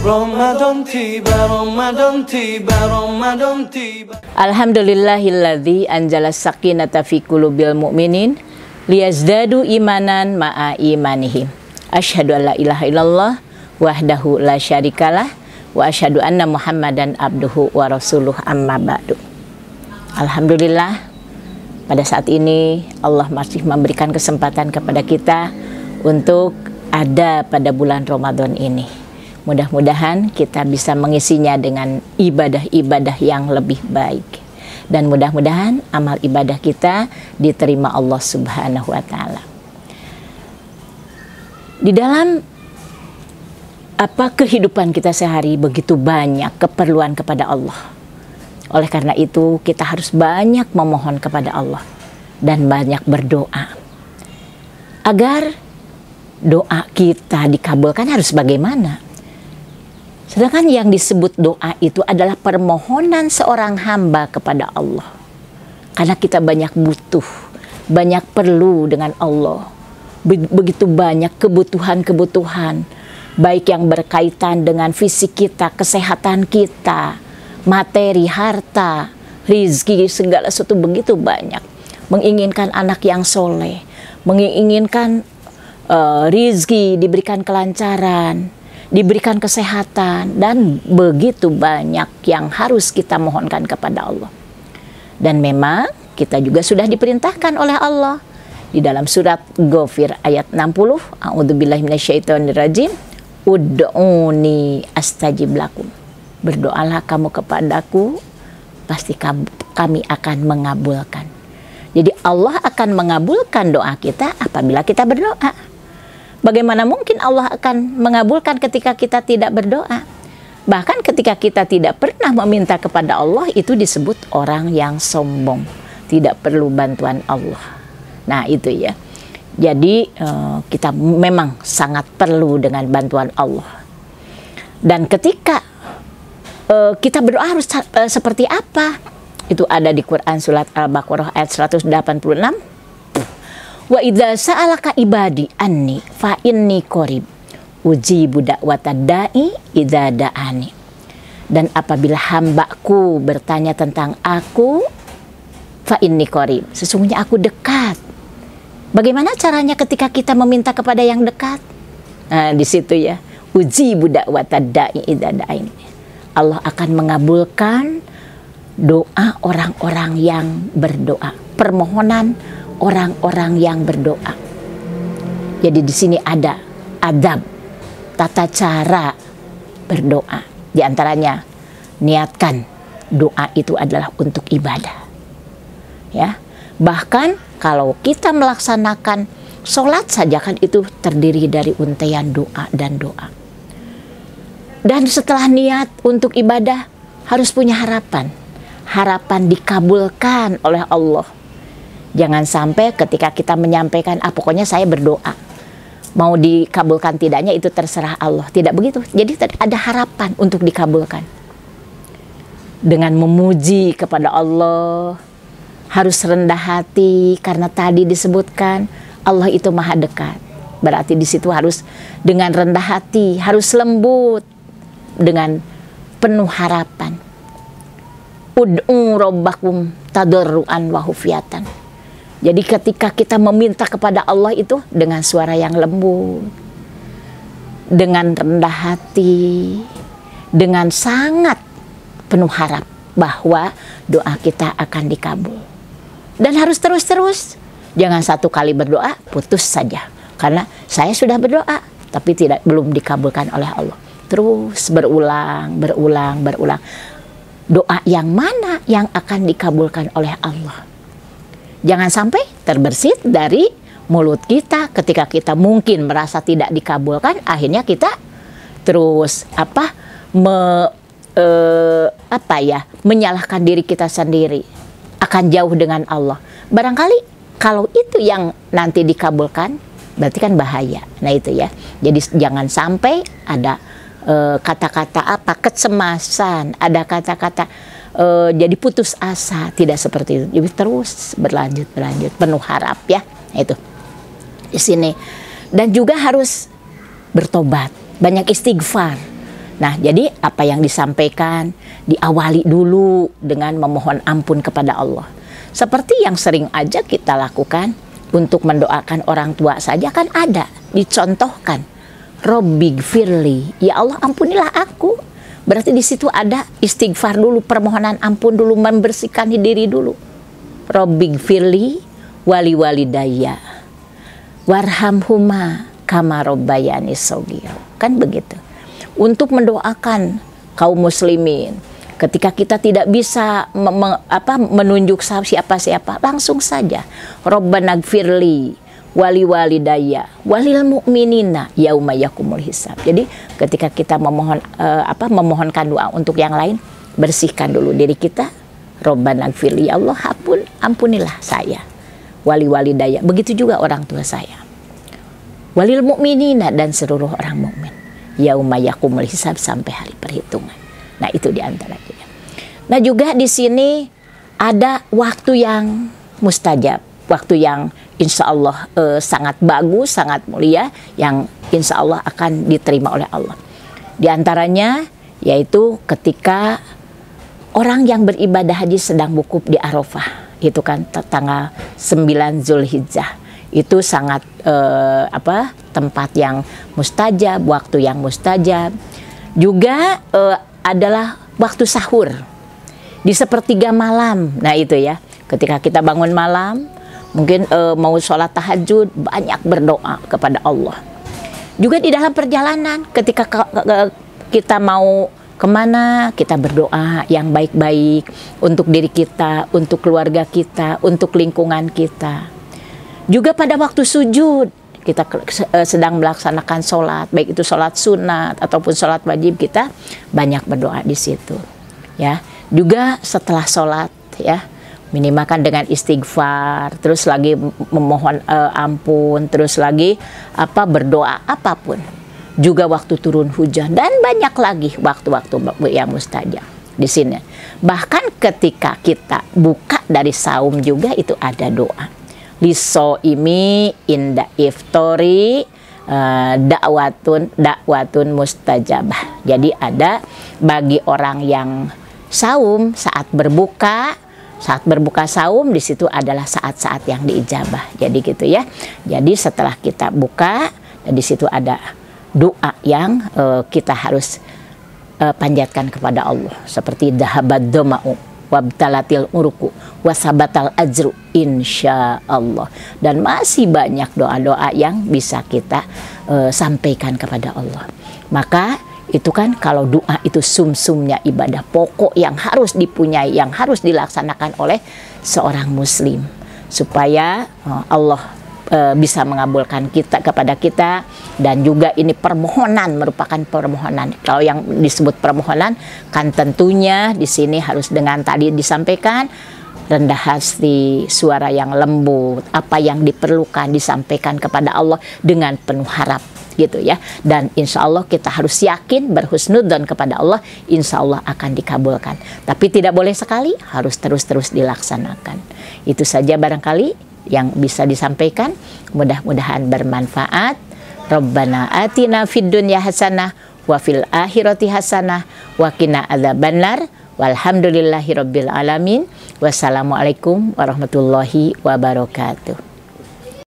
Ramadan tiba, Ramadan tiba, Ramadan tiba. Alhamdulillahilladzi anjala sakinata fi qulubil mu'minin liyazdadu imanan ma'a imanihim. Asyhadu an la ilaha illallah wahdahu la syarikalah wa asyhadu anna Muhammadan abduhu wa rasuluh amma ba'du. Alhamdulillah, pada saat ini Allah masih memberikan kesempatan kepada kita untuk ada pada bulan Ramadan ini. Mudah-mudahan kita bisa mengisinya dengan ibadah-ibadah yang lebih baik. Dan mudah-mudahan amal ibadah kita diterima Allah Subhanahu wa Ta'ala. Di dalam kehidupan kita sehari begitu banyak keperluan kepada Allah. Oleh karena itu kita harus banyak memohon kepada Allah dan banyak berdoa. Agar doa kita dikabulkan harus bagaimana? Sedangkan yang disebut doa itu adalah permohonan seorang hamba kepada Allah. Karena kita banyak butuh, banyak perlu dengan Allah. Begitu banyak kebutuhan-kebutuhan, baik yang berkaitan dengan fisik kita, kesehatan kita, materi, harta, rizki, segala sesuatu begitu banyak. Menginginkan anak yang soleh, menginginkan rizki, diberikan kelancaran, diberikan kesehatan, dan begitu banyak yang harus kita mohonkan kepada Allah. Dan memang kita juga sudah diperintahkan oleh Allah di dalam surat Ghafir ayat 60, a'udzubillahi minasyaitonirrajim, ud'uni astajib lakum. Berdoalah kamu kepadaku, pasti kami akan mengabulkan. Jadi Allah akan mengabulkan doa kita apabila kita berdoa. Bagaimana mungkin Allah akan mengabulkan ketika kita tidak berdoa? Bahkan ketika kita tidak pernah meminta kepada Allah, itu disebut orang yang sombong, tidak perlu bantuan Allah. Nah itu ya. Jadi kita memang sangat perlu dengan bantuan Allah. Dan ketika kita berdoa harus seperti apa? Itu ada di Quran surat Al-Baqarah ayat 186. Wa idza sa'alaka ibadi anni fa inni qarib ujibu da'watad da'i idza da'ani. Dan apabila hambaku bertanya tentang aku, fa inni qarib, sesungguhnya aku dekat. Bagaimana caranya ketika kita meminta kepada yang dekat? Nah, di situ ya, ujibu da'watad da'i idza da'ani. Allah akan mengabulkan doa orang-orang yang berdoa, permohonan orang-orang yang berdoa. Jadi di sini ada adab, tata cara berdoa. Di antaranya niatkan doa itu adalah untuk ibadah. Ya. Bahkan kalau kita melaksanakan sholat saja kan itu terdiri dari untaian doa dan doa. Dan setelah niat untuk ibadah harus punya harapan. Harapan dikabulkan oleh Allah. Jangan sampai ketika kita menyampaikan, pokoknya saya berdoa, mau dikabulkan tidaknya itu terserah Allah. Tidak begitu. Jadi ada harapan untuk dikabulkan. Dengan memuji kepada Allah, harus rendah hati karena tadi disebutkan Allah itu maha dekat. Berarti di situ harus dengan rendah hati, harus lembut, dengan penuh harapan. Ud'u rabbakum tadarruan wa khufyatan. Jadi ketika kita meminta kepada Allah itu dengan suara yang lembut, dengan rendah hati, dengan sangat penuh harap bahwa doa kita akan dikabul. Dan harus terus-terus, jangan satu kali berdoa putus saja. Karena saya sudah berdoa tapi belum dikabulkan oleh Allah. Terus berulang. Doa yang mana yang akan dikabulkan oleh Allah? Jangan sampai terbersit dari mulut kita ketika kita mungkin merasa tidak dikabulkan, akhirnya kita terus menyalahkan diri kita sendiri, akan jauh dengan Allah. Barangkali kalau itu yang nanti dikabulkan, berarti kan bahaya. Nah itu ya. Jadi jangan sampai ada kata-kata kecemasan, ada kata-kata jadi putus asa, tidak seperti itu. Jadi terus berlanjut penuh harap ya. Itu di sini. Dan juga harus bertobat, banyak istighfar. Nah, jadi apa yang disampaikan diawali dulu dengan memohon ampun kepada Allah. Seperti yang sering aja kita lakukan untuk mendoakan orang tua saja kan ada, dicontohkan. Robbighfirli, ya Allah ampunilah aku. Berarti di situ ada istighfar dulu, permohonan ampun dulu, membersihkan diri dulu. Robbighfirli wali walidayya warhamhuma kama rabbayani shaghira. Kan begitu. Untuk mendoakan kaum muslimin ketika kita tidak bisa menunjuk siapa-siapa, langsung saja Rabbanaghfirli wali walidayya walil mu'minina yauma yakumul hisab. Jadi ketika kita memohonkan doa untuk yang lain, bersihkan dulu diri kita. Rabbanaghfirli, ya Allah ampunilah saya, wali walidayya, begitu juga orang tua saya, walil mu'minina, dan seluruh orang mukmin, yauma yakumul hisab, sampai hari perhitungan. Nah, itu diantaranya. Nah, juga di sini ada waktu yang mustajab, waktu yang insya Allah sangat bagus, sangat mulia, yang insya Allah akan diterima oleh Allah. Di antaranya yaitu ketika orang yang beribadah haji sedang wukuf di Arafah, itu kan tanggal 9 Zulhijjah. Itu sangat tempat yang mustajab, waktu yang mustajab. Juga adalah waktu sahur di sepertiga malam. Nah, itu ya, ketika kita bangun malam, mungkin mau sholat tahajud, banyak berdoa kepada Allah. Juga di dalam perjalanan, ketika kita mau kemana, kita berdoa yang baik-baik untuk diri kita, untuk keluarga kita, untuk lingkungan kita. Juga pada waktu sujud, kita sedang melaksanakan sholat, baik itu sholat sunat ataupun sholat wajib, kita banyak berdoa di situ. Ya, juga setelah sholat, ya, minimalkan dengan istighfar, terus lagi memohon ampun, terus lagi berdoa apapun. Juga waktu turun hujan, dan banyak lagi waktu-waktu yang mustajab di sini. Bahkan ketika kita buka dari saum juga itu ada doa. Lisoimi inda iftori dakwatun mustajabah. Jadi ada bagi orang yang saum saat berbuka saum, di situ adalah saat-saat yang diijabah. Jadi gitu ya. Jadi setelah kita buka, di situ ada doa yang kita harus panjatkan kepada Allah, seperti dahabad doma'u wabtalatil uruku wasabatal ajru insyaallah. Dan masih banyak doa-doa yang bisa kita sampaikan kepada Allah. Maka itu kan kalau doa itu sumsumnya ibadah pokok yang harus dipunyai, yang harus dilaksanakan oleh seorang muslim, supaya Allah bisa mengabulkan kepada kita. Dan juga ini permohonan, merupakan permohonan. Kalau yang disebut permohonan kan tentunya di sini harus dengan tadi disampaikan rendah hati, suara yang lembut, apa yang diperlukan disampaikan kepada Allah dengan penuh harap, gitu ya. Dan insya Allah kita harus yakin, berhusnudzon kepada Allah, insya Allah akan dikabulkan. Tapi tidak boleh sekali, harus terus-terus dilaksanakan. Itu saja barangkali yang bisa disampaikan, mudah-mudahan bermanfaat. Rabbana atina fid dunya hasanah wa fil akhirati hasanah wa qina adzabannar. Walhamdulillahirabbil alamin. Wassalamualaikum warahmatullahi wabarakatuh.